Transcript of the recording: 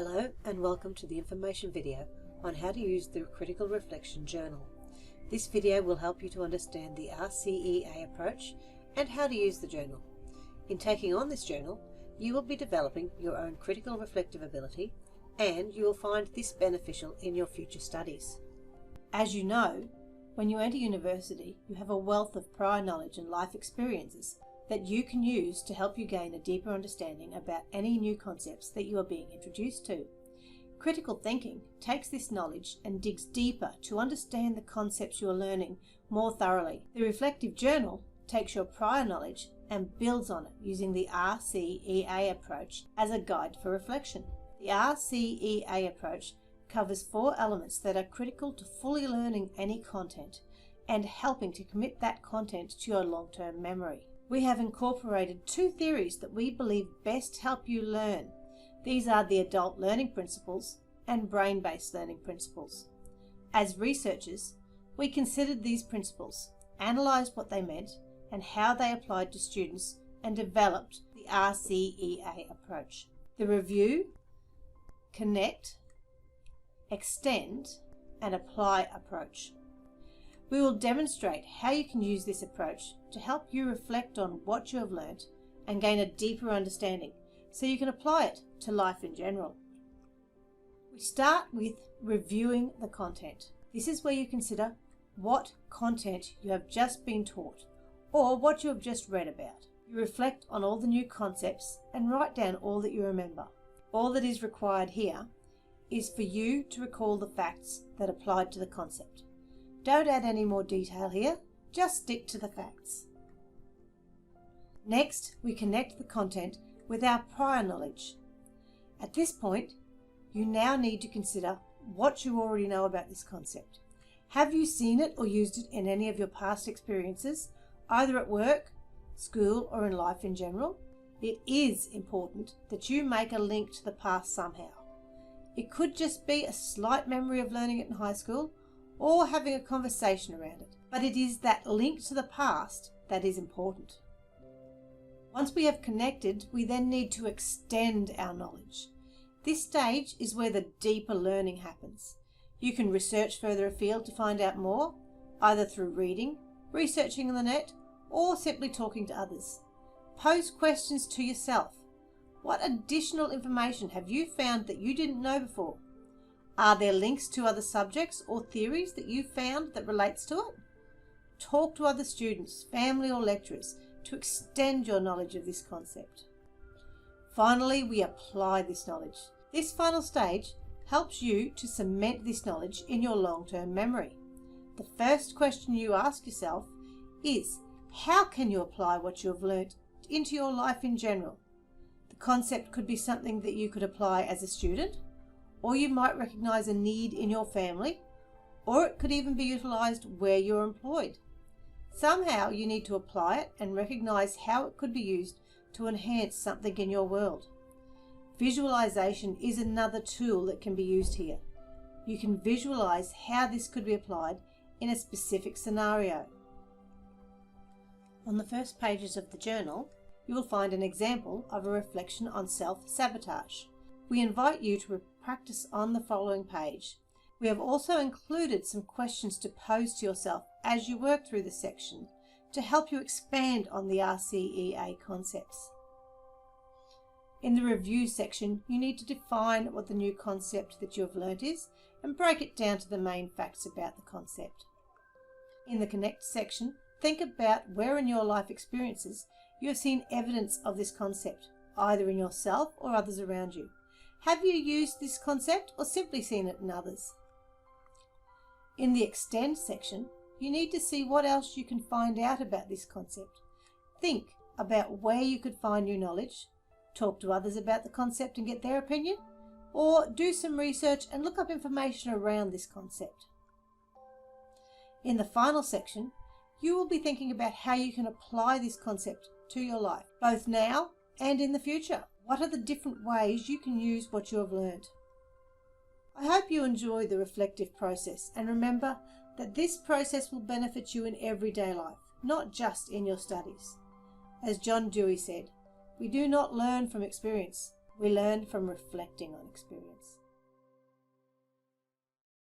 Hello and welcome to the information video on how to use the Critical Reflection Journal. This video will help you to understand the RCEA approach and how to use the journal. In taking on this journal, you will be developing your own critical reflective ability and you will find this beneficial in your future studies. As you know, when you enter university, you have a wealth of prior knowledge and life experiences that you can use to help you gain a deeper understanding about any new concepts that you are being introduced to. Critical thinking takes this knowledge and digs deeper to understand the concepts you are learning more thoroughly. The reflective journal takes your prior knowledge and builds on it using the RCEA approach as a guide for reflection. The RCEA approach covers 4 elements that are critical to fully learning any content and helping to commit that content to your long-term memory. We have incorporated 2 theories that we believe best help you learn. These are the adult learning principles and brain-based learning principles. As researchers, we considered these principles, analysed what they meant and how they applied to students, and developed the RCEA approach. The review, connect, extend and apply approach. We will demonstrate how you can use this approach to help you reflect on what you have learnt and gain a deeper understanding so you can apply it to life in general. We start with reviewing the content. This is where you consider what content you have just been taught or what you have just read about. You reflect on all the new concepts and write down all that you remember. All that is required here is for you to recall the facts that applied to the concept. Don't add any more detail here, just stick to the facts. Next, we connect the content with our prior knowledge. At this point, you now need to consider what you already know about this concept. Have you seen it or used it in any of your past experiences, either at work, school, or in life in general? It is important that you make a link to the past somehow. It could just be a slight memory of learning it in high school, or having a conversation around it. But it is that link to the past that is important. Once we have connected, we then need to extend our knowledge. This stage is where the deeper learning happens. You can research further afield to find out more, either through reading, researching on the net, or simply talking to others. Pose questions to yourself. What additional information have you found that you didn't know before? Are there links to other subjects or theories that you found that relates to it? Talk to other students, family or lecturers to extend your knowledge of this concept. Finally, we apply this knowledge. This final stage helps you to cement this knowledge in your long-term memory. The first question you ask yourself is, how can you apply what you have learnt into your life in general? The concept could be something that you could apply as a student, or you might recognise a need in your family, or it could even be utilised where you're employed. Somehow you need to apply it and recognise how it could be used to enhance something in your world. Visualisation is another tool that can be used here. You can visualise how this could be applied in a specific scenario. On the first pages of the journal, you will find an example of a reflection on self-sabotage. We invite you to practice on the following page. We have also included some questions to pose to yourself as you work through the section to help you expand on the RCEA concepts. In the review section, you need to define what the new concept that you have learnt is and break it down to the main facts about the concept. In the connect section, think about where in your life experiences you have seen evidence of this concept, either in yourself or others around you. Have you used this concept or simply seen it in others? In the extend section, you need to see what else you can find out about this concept. Think about where you could find new knowledge, talk to others about the concept and get their opinion, or do some research and look up information around this concept. In the final section, you will be thinking about how you can apply this concept to your life, both now and in the future. What are the different ways you can use what you have learned? I hope you enjoy the reflective process and remember that this process will benefit you in everyday life, not just in your studies. As John Dewey said, we do not learn from experience, We learn from reflecting on experience.